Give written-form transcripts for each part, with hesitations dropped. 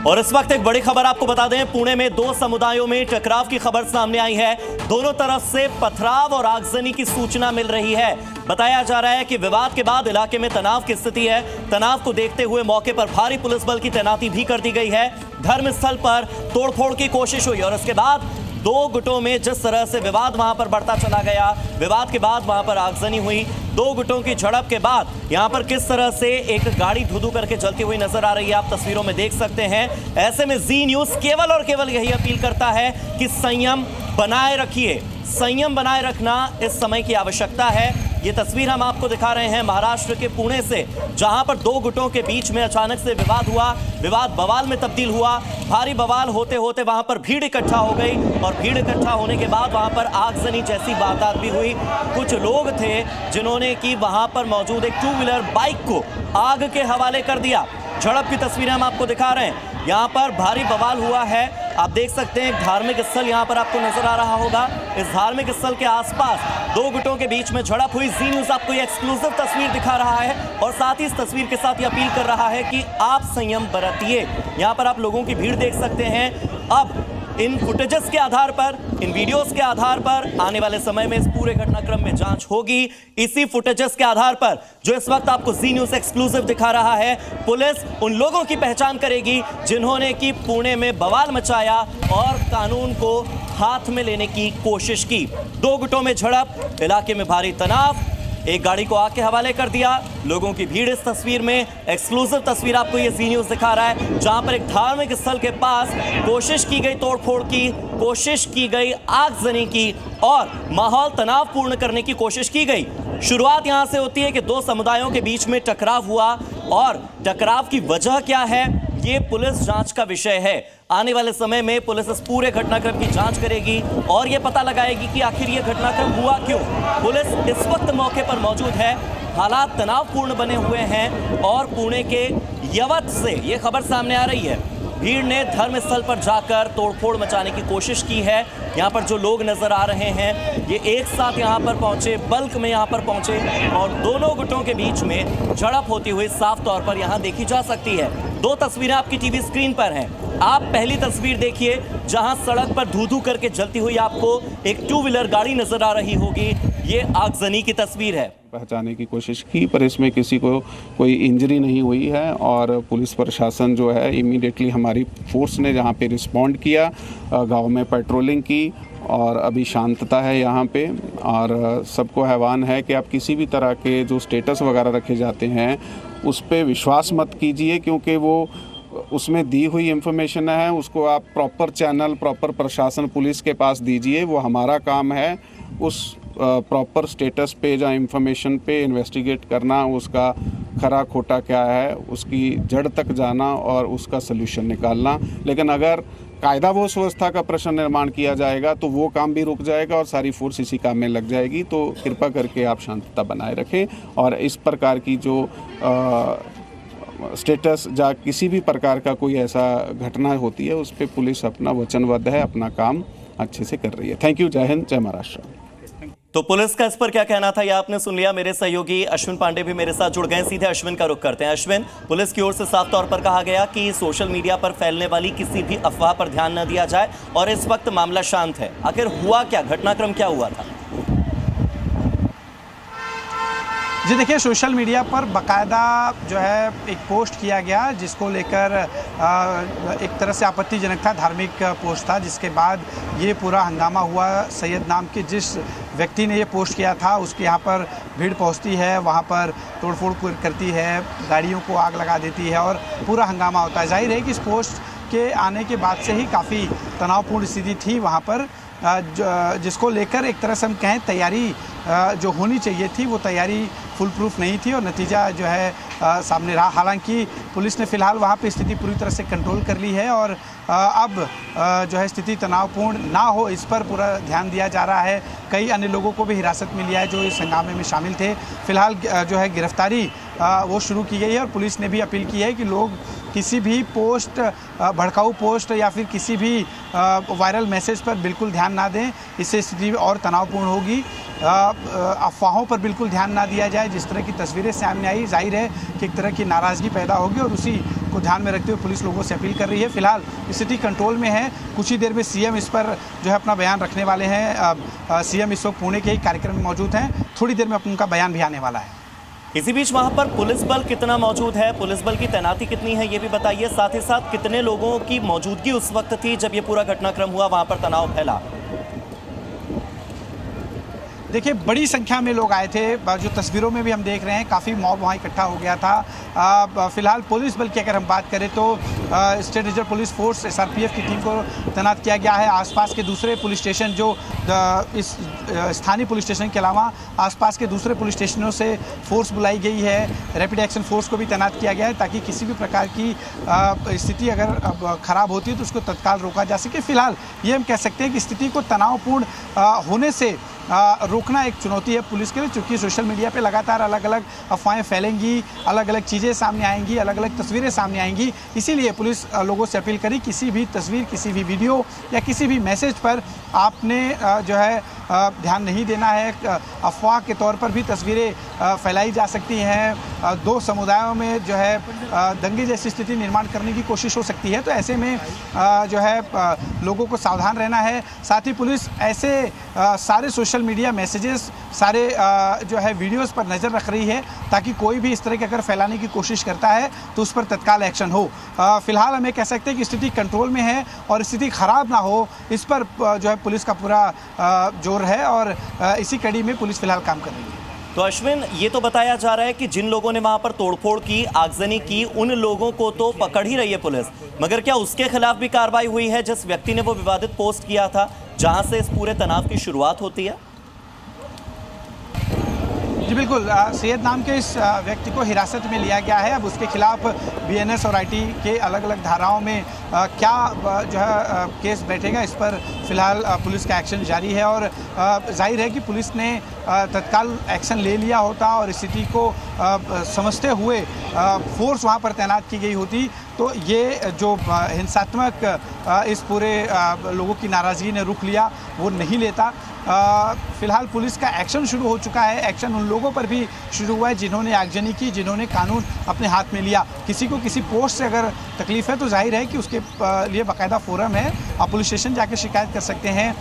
और इस वक्त एक बड़ी खबर आपको बता दें, पुणे में दो समुदायों में टकराव की खबर सामने आई है। दोनों तरफ से पथराव और आगजनी की सूचना मिल रही है। बताया जा रहा है कि विवाद के बाद इलाके में तनाव की स्थिति है। तनाव को देखते हुए मौके पर भारी पुलिस बल की तैनाती भी कर दी गई है। धर्मस्थल पर तोड़फोड़ की कोशिश हुई और उसके बाद दो गुटों में जिस तरह से विवाद वहां पर बढ़ता चला गया, विवाद के बाद वहां पर आगजनी हुई। दो गुटों की झड़प के बाद यहां पर किस तरह से एक गाड़ी धू-धू करके जलती हुई नजर आ रही है, आप तस्वीरों में देख सकते हैं। ऐसे में जी न्यूज केवल और केवल यही अपील करता है कि संयम बनाए रखिए। संयम बनाए रखना इस समय की आवश्यकता है। ये तस्वीर हम आपको दिखा रहे हैं महाराष्ट्र के पुणे से, जहां पर दो गुटों के बीच में अचानक से विवाद हुआ। विवाद बवाल में तब्दील हुआ। भारी बवाल होते होते वहां पर भीड़ इकट्ठा हो गई और भीड़ इकट्ठा होने के बाद वहां पर आगजनी जैसी वारदात भी हुई। कुछ लोग थे जिन्होंने कि वहां पर मौजूद एक 2 व्हीलर बाइक को आग के हवाले कर दिया। झड़प की तस्वीरें हम आपको दिखा रहे हैं। यहाँ पर भारी बवाल हुआ है। आप देख सकते हैं एक धार्मिक स्थल यहाँ पर आपको नजर आ रहा होगा। इस धार्मिक स्थल के आसपास दो गुटों के बीच में झड़प हुई। जी न्यूज आपको ये एक्सक्लूसिव तस्वीर दिखा रहा है और साथ ही इस तस्वीर के साथ ये अपील कर रहा है कि आप संयम बरतिए। यहाँ पर आप लोगों की भीड़ देख सकते हैं। अब इन फुटेजेस के आधार पर, इन वीडियोस के आधार पर आने वाले समय में इस पूरे घटनाक्रम में जांच होगी। इसी फुटेजेस के आधार पर जो इस वक्त आपको जी न्यूज एक्सक्लूसिव दिखा रहा है, पुलिस उन लोगों की पहचान करेगी जिन्होंने कि पुणे में बवाल मचाया और कानून को हाथ में लेने की कोशिश की। दो गुटों में झड़प, इलाके में भारी तनाव, एक गाड़ी को आग के हवाले कर दिया। लोगों की भीड़ इस तस्वीर में, एक्सक्लूसिव तस्वीर आपको ये जी न्यूज दिखा रहा है, जहां पर एक धार्मिक स्थल के पास कोशिश की गई तोड़फोड़ की, कोशिश की गई आगजनी की और माहौल तनावपूर्ण करने की कोशिश की गई। शुरुआत यहां से होती है कि दो समुदायों के बीच में टकराव हुआ और टकराव की वजह क्या है, ये पुलिस जांच का विषय है। आने वाले समय में पुलिस इस पूरे घटनाक्रम की जांच करेगी और ये पता लगाएगी कि आखिर ये घटनाक्रम हुआ क्यों। पुलिस इस वक्त मौके पर मौजूद है। हालात तनावपूर्ण बने हुए हैं और पुणे के यवत से ये खबर सामने आ रही है। भीड़ ने धर्मस्थल पर जाकर तोड़फोड़ मचाने की कोशिश की है। यहाँ पर जो लोग नजर आ रहे हैं ये एक साथ यहाँ पर पहुंचे, बल्क में यहाँ पर पहुंचे और दोनों गुटों के बीच में झड़प होती हुई साफ तौर पर यहाँ देखी जा सकती है। दो तस्वीरें आपकी टीवी स्क्रीन पर हैं। आप पहली तस्वीर देखिए जहां सड़क पर धू-धू करके जलती हुई आपको एक 2 व्हीलर गाड़ी नजर आ रही होगी। ये आगजनी की तस्वीर है। पहचानने की कोशिश की पर इसमें किसी को कोई इंजरी नहीं हुई है और पुलिस प्रशासन जो है इमीडिएटली हमारी फोर्स ने जहां पे रिस्पॉन्ड किया, गांव में पेट्रोलिंग की और अभी शांतता है यहाँ पे। और सबको आह्वान है कि आप किसी भी तरह के जो स्टेटस वगैरह रखे जाते हैं उस पर विश्वास मत कीजिए, क्योंकि वो उसमें दी हुई इंफॉर्मेशन है, उसको आप प्रॉपर चैनल, प्रॉपर प्रशासन पुलिस के पास दीजिए। वो हमारा काम है उस प्रॉपर स्टेटस पे या इंफॉर्मेशन पे इन्वेस्टिगेट करना, उसका खरा खोटा क्या है, उसकी जड़ तक जाना और उसका सलूशन निकालना। लेकिन अगर कायदा व व्यवस्था का प्रश्न निर्माण किया जाएगा तो वो काम भी रुक जाएगा और सारी फोर्स इसी काम में लग जाएगी। तो कृपा करके आप शांतता बनाए रखें और इस प्रकार की जो स्टेटस या किसी भी प्रकार का कोई ऐसा घटना होती है उस पर पुलिस अपना वचनबद्ध है, अपना काम अच्छे से कर रही है। Thank you. जय हिंद, जय महाराष्ट्र। तो पुलिस का इस पर क्या कहना था, यह आपने सुन लिया। मेरे सहयोगी अश्विन पांडे भी मेरे साथ जुड़ गए। सीधे अश्विन का रुख करते हैं। अश्विन, पुलिस की ओर से साफ तौर पर कहा गया कि सोशल मीडिया पर फैलने वाली किसी भी अफवाह पर ध्यान न दिया जाए और इस वक्त मामला शांत है। आखिर हुआ क्या, घटनाक्रम क्या हुआ था? जी देखिए, सोशल मीडिया पर बाकायदा जो है एक पोस्ट किया गया जिसको लेकर एक तरह से आपत्तिजनक था, धार्मिक पोस्ट था, जिसके बाद ये पूरा हंगामा हुआ। सैयद नाम के जिस व्यक्ति ने ये पोस्ट किया था उसके यहाँ पर भीड़ पहुँचती है, वहाँ पर तोड़फोड़ करती है, गाड़ियों को आग लगा देती है और पूरा हंगामा होता है। जाहिर है कि इस पोस्ट के आने के बाद से ही काफ़ी तनावपूर्ण स्थिति थी वहाँ पर, जिसको लेकर एक तरह से हम कहें तैयारी जो होनी चाहिए थी वो तैयारी फुल प्रूफ नहीं थी और नतीजा जो है सामने रहा। हालांकि पुलिस ने फिलहाल वहाँ पे स्थिति पूरी तरह से कंट्रोल कर ली है और अब जो है स्थिति तनावपूर्ण ना हो इस पर पूरा ध्यान दिया जा रहा है। कई अन्य लोगों को भी हिरासत में लिया है जो इस हंगामे में शामिल थे। फिलहाल जो है गिरफ्तारी वो शुरू की गई है और पुलिस ने भी अपील की है कि लोग किसी भी पोस्ट, भड़काऊ पोस्ट या फिर किसी भी वायरल मैसेज पर बिल्कुल ध्यान ना दें, इससे स्थिति और तनावपूर्ण होगी। अफवाहों पर बिल्कुल ध्यान ना दिया जाए। जिस तरह की तस्वीरें सामने आई, जाहिर है कि एक तरह की नाराज़गी पैदा होगी और उसी को ध्यान में रखते हुए पुलिस लोगों से अपील कर रही है। फिलहाल स्थिति कंट्रोल में है। कुछ ही देर में सीएम इस पर जो है अपना बयान रखने वाले हैं। सीएम इस वक्त पुणे के ही कार्यक्रम में मौजूद हैं। थोड़ी देर में उनका बयान भी आने वाला है। इसी बीच वहां पर पुलिस बल कितना मौजूद है, पुलिस बल की तैनाती कितनी है, ये भी बताइए। साथ ही साथ कितने लोगों की मौजूदगी उस वक्त थी जब ये पूरा घटनाक्रम हुआ, वहां पर तनाव फैला? देखिए, बड़ी संख्या में लोग आए थे। जो तस्वीरों में भी हम देख रहे हैं, काफ़ी मॉब वहाँ इकट्ठा हो गया था। फिलहाल पुलिस बल की अगर हम बात करें तो state reserve police force SRPF की टीम को तैनात किया गया है। आसपास के दूसरे पुलिस स्टेशन जो इस स्थानीय पुलिस स्टेशन के अलावा आसपास के दूसरे पुलिस स्टेशनों से फोर्स बुलाई गई है। रैपिड एक्शन फोर्स को भी तैनात किया गया है ताकि किसी भी प्रकार की स्थिति अगर ख़राब होती है तो उसको तत्काल रोका जा सके। फिलहाल ये हम कह सकते हैं कि स्थिति को तनावपूर्ण होने से रोकना एक चुनौती है पुलिस के लिए, क्योंकि सोशल मीडिया पे लगातार अलग अलग अफवाहें फैलेंगी, अलग अलग चीज़ें सामने आएंगी, अलग अलग तस्वीरें सामने आएंगी। इसीलिए पुलिस लोगों से अपील करी, किसी भी तस्वीर, किसी भी वीडियो या किसी भी मैसेज पर आपने जो है ध्यान नहीं देना है। अफवाह के तौर पर भी तस्वीरें फैलाई जा सकती हैं। दो समुदायों में जो है दंगे जैसी स्थिति निर्माण करने की कोशिश हो सकती है। तो ऐसे में जो है लोगों को सावधान रहना है। साथ ही पुलिस ऐसे सारे सोशल मीडिया मैसेजेस, सारे जो है वीडियोस पर नज़र रख रही है ताकि कोई भी इस तरह के अगर फैलाने की कोशिश करता है तो उस पर तत्काल एक्शन हो। फिलहाल हमें कह सकते हैं कि स्थिति कंट्रोल में है और स्थिति ख़राब ना हो, इस पर जो है पुलिस का पूरा जोर है और इसी कड़ी में पुलिस फिलहाल काम कर रही है। तो अश्विन, ये तो बताया जा रहा है कि जिन लोगों ने वहां पर तोड़फोड़ की, आगजनी की, उन लोगों को तो पकड़ ही रही है पुलिस, मगर क्या उसके खिलाफ भी कार्रवाई हुई है जिस व्यक्ति ने वो विवादित पोस्ट किया था, जहां से इस पूरे तनाव की शुरुआत होती है? जी बिल्कुल, सैयद नाम के इस व्यक्ति को हिरासत में लिया गया है। अब उसके खिलाफ BNS और IT के अलग अलग धाराओं में क्या जो है केस बैठेगा, इस पर फिलहाल पुलिस का एक्शन जारी है। और जाहिर है कि पुलिस ने तत्काल एक्शन ले लिया होता और स्थिति को समझते हुए फोर्स वहां पर तैनात की गई होती तो ये जो हिंसात्मक इस पूरे लोगों की नाराज़गी ने रुख लिया वो नहीं लेता। फिलहाल पुलिस का एक्शन शुरू हो चुका है। एक्शन उन लोगों पर भी शुरू हुआ है जिन्होंने आगजनी की, जिन्होंने कानून अपने हाथ में लिया। किसी को किसी पोस्ट से अगर तकलीफ है तो जाहिर है कि उसके लिए बाकायदा फोरम है, आप पुलिस स्टेशन जाकर शिकायत कर सकते हैं,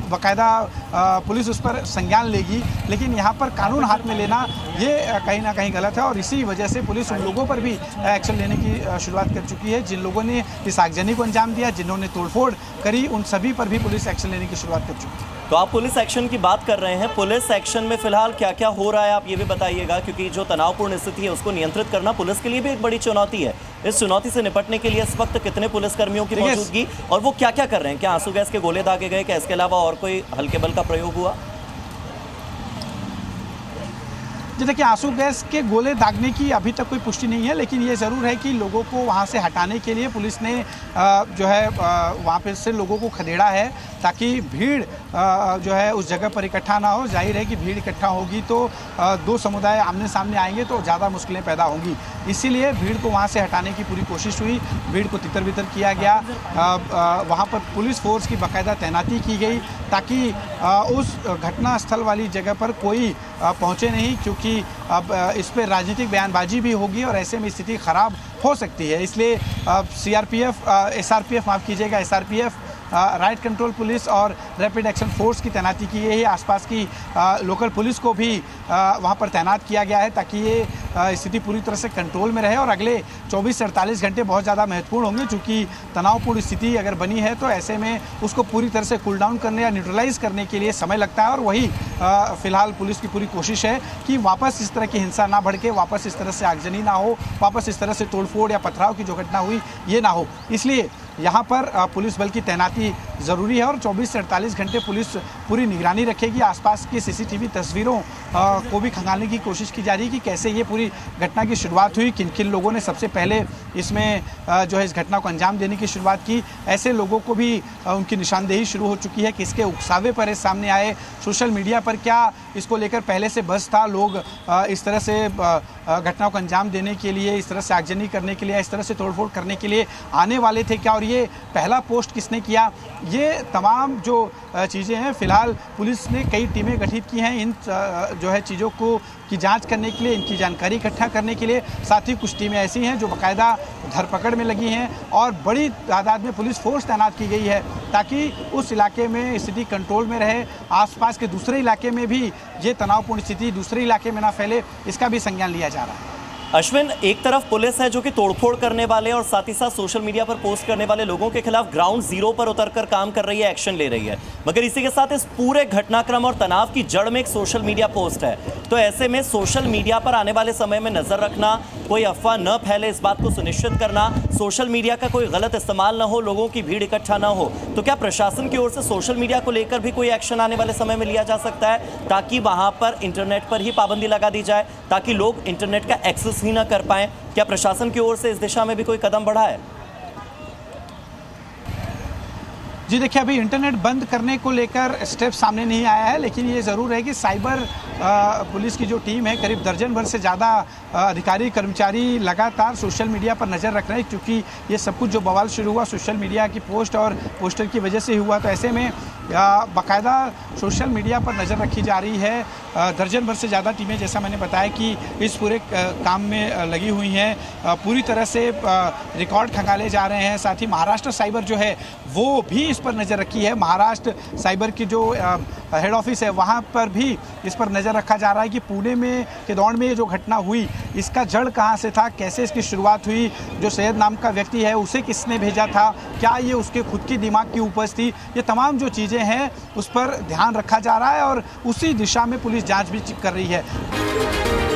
बाकायदा पुलिस उस पर संज्ञान लेगी। लेकिन यहाँ पर कानून हाथ में लेना ये कहीं ना कहीं गलत है और इसी वजह से पुलिस उन लोगों पर भी एक्शन लेने की शुरुआत कर चुकी है जिन लोगों ने इस आगजनी को अंजाम दिया, जिन्होंने तोड़फोड़ करी, उन सभी पर भी पुलिस एक्शन लेने की शुरुआत कर चुकी है। तो आप पुलिस एक्शन की बात कर रहे हैं, पुलिस एक्शन में फिलहाल क्या क्या हो रहा है आप ये भी बताइएगा, क्योंकि जो तनावपूर्ण स्थिति है उसको नियंत्रित करना पुलिस के लिए भी एक बड़ी चुनौती है। इस चुनौती से निपटने के लिए इस वक्त कितने पुलिसकर्मियों की मौजूदगी और वो क्या क्या कर रहे हैं? क्या आंसू गैस के गोले दागे गए, क्या इसके अलावा और कोई हल्के बल का प्रयोग हुआ? देखिए, आंसू गैस के गोले दागने की अभी तक कोई पुष्टि नहीं है, लेकिन ये ज़रूर है कि लोगों को वहाँ से हटाने के लिए पुलिस ने जो है वहाँ पे से लोगों को खदेड़ा है ताकि भीड़ जो है उस जगह पर इकट्ठा ना हो। जाहिर है कि भीड़ इकट्ठा होगी तो दो समुदाय आमने सामने आएंगे तो ज़्यादा मुश्किलें पैदा होंगी। इसीलिए भीड़ को वहाँ से हटाने की पूरी कोशिश हुई, भीड़ को तितर बितर किया गया। वहाँ पर पुलिस फोर्स की बाकायदा तैनाती की गई ताकि उस घटना स्थल वाली जगह पर कोई पहुँचे नहीं, क्योंकि अब इस पर राजनीतिक बयानबाजी भी होगी और ऐसे में स्थिति ख़राब हो सकती है। इसलिए SRPF माफ़ कीजिएगा, SRPF राइट कंट्रोल पुलिस और रैपिड एक्शन फोर्स की तैनाती की गई है। आसपास की लोकल पुलिस को भी वहां पर तैनात किया गया है ताकि ये स्थिति पूरी तरह से कंट्रोल में रहे और अगले 24 से 48 घंटे बहुत ज़्यादा महत्वपूर्ण होंगे, क्योंकि तनावपूर्ण स्थिति अगर बनी है तो ऐसे में उसको पूरी तरह से कूल डाउन करने या न्यूट्रलाइज करने के लिए समय लगता है। और वही फिलहाल पुलिस की पूरी कोशिश है कि वापस इस तरह की हिंसा ना भड़के, वापस इस तरह से आगजनी ना हो, वापस इस तरह से तोड़फोड़ या पथराव की जो घटना हुई ये ना हो। इसलिए यहाँ पर पुलिस बल की तैनाती ज़रूरी है और 24 से 48 घंटे पुलिस पूरी निगरानी रखेगी। आसपास की CCTV तस्वीरों को भी खंगालने की कोशिश की जा रही है कि कैसे ये पूरी घटना की शुरुआत हुई, किन किन लोगों ने सबसे पहले इसमें जो है इस घटना को अंजाम देने की शुरुआत की। ऐसे लोगों को भी उनकी निशानदेही शुरू हो चुकी है, किसके उकसावे पर ये सामने आए, सोशल मीडिया पर क्या इसको लेकर पहले से बस था, लोग इस तरह से घटना को अंजाम देने के लिए, इस तरह से आगजनी करने के लिए, इस तरह से तोड़फोड़ करने के लिए आने वाले थे क्या, और ये पहला पोस्ट किसने किया ये तमाम जो चीज़ें हैं, फिलहाल पुलिस ने कई टीमें गठित की हैं इन जो है चीज़ों को की जांच करने के लिए, इनकी जानकारी इकट्ठा करने के लिए। साथ ही कुछ टीमें ऐसी हैं जो बाकायदा धरपकड़ में लगी हैं और बड़ी तादाद में पुलिस फोर्स तैनात की गई है ताकि उस इलाके में स्थिति कंट्रोल में रहे, आसपास के दूसरे इलाके में भी ये तनावपूर्ण स्थिति दूसरे इलाके में ना फैले, इसका भी संज्ञान लिया जा रहा है। अश्विन, एक तरफ पुलिस है जो कि तोड़फोड़ करने वाले और साथ ही साथ सोशल मीडिया पर पोस्ट करने वाले लोगों के खिलाफ ग्राउंड जीरो पर उतरकर काम कर रही है, एक्शन ले रही है, मगर इसी के साथ इस पूरे घटनाक्रम और तनाव की जड़ में एक सोशल मीडिया पोस्ट है। तो ऐसे में सोशल मीडिया पर आने वाले समय में नजर रखना, कोई अफवाह न फैले, इस बात को सुनिश्चित करना, सोशल मीडिया का कोई गलत इस्तेमाल न हो, लोगों की भीड़ इकट्ठा न हो, तो क्या प्रशासन की ओर से सोशल मीडिया को लेकर भी कोई एक्शन आने वाले समय में लिया जा सकता है ताकि वहां पर इंटरनेट पर ही पाबंदी लगा दी जाए, ताकि लोग इंटरनेट का एक्सेस ही न कर पाए? क्या प्रशासन की ओर से इस दिशा में भी कोई कदम बढ़ा है? जी देखिए, अभी इंटरनेट बंद करने को लेकर स्टेप सामने नहीं आया है, लेकिन ये ज़रूर है कि साइबर पुलिस की जो टीम है, करीब दर्जन भर से ज़्यादा अधिकारी कर्मचारी लगातार सोशल मीडिया पर नज़र रख रहे हैं, क्योंकि ये सब कुछ जो बवाल शुरू हुआ सोशल मीडिया की पोस्ट और पोस्टर की वजह से हुआ। तो ऐसे में बाकायदा सोशल मीडिया पर नज़र रखी जा रही है। दर्जन भर से ज़्यादा टीमें, जैसा मैंने बताया, कि इस पूरे काम में लगी हुई हैं, पूरी तरह से रिकॉर्ड खंगाले जा रहे हैं। साथ ही महाराष्ट्र साइबर जो है वो भी इस पर नज़र रखी है। महाराष्ट्र साइबर की जो हेड ऑफिस है वहाँ पर भी इस पर नज़र रखा जा रहा है कि पुणे में के दौड़ में ये जो घटना हुई इसका जड़ कहाँ से था, कैसे इसकी शुरुआत हुई, जो सैयद नाम का व्यक्ति है उसे किसने भेजा था, क्या ये उसके खुद की दिमाग की उपज थी, ये तमाम जो चीज़ें हैं उस पर ध्यान रखा जा रहा है और उसी दिशा में पुलिस जांच भी कर रही है।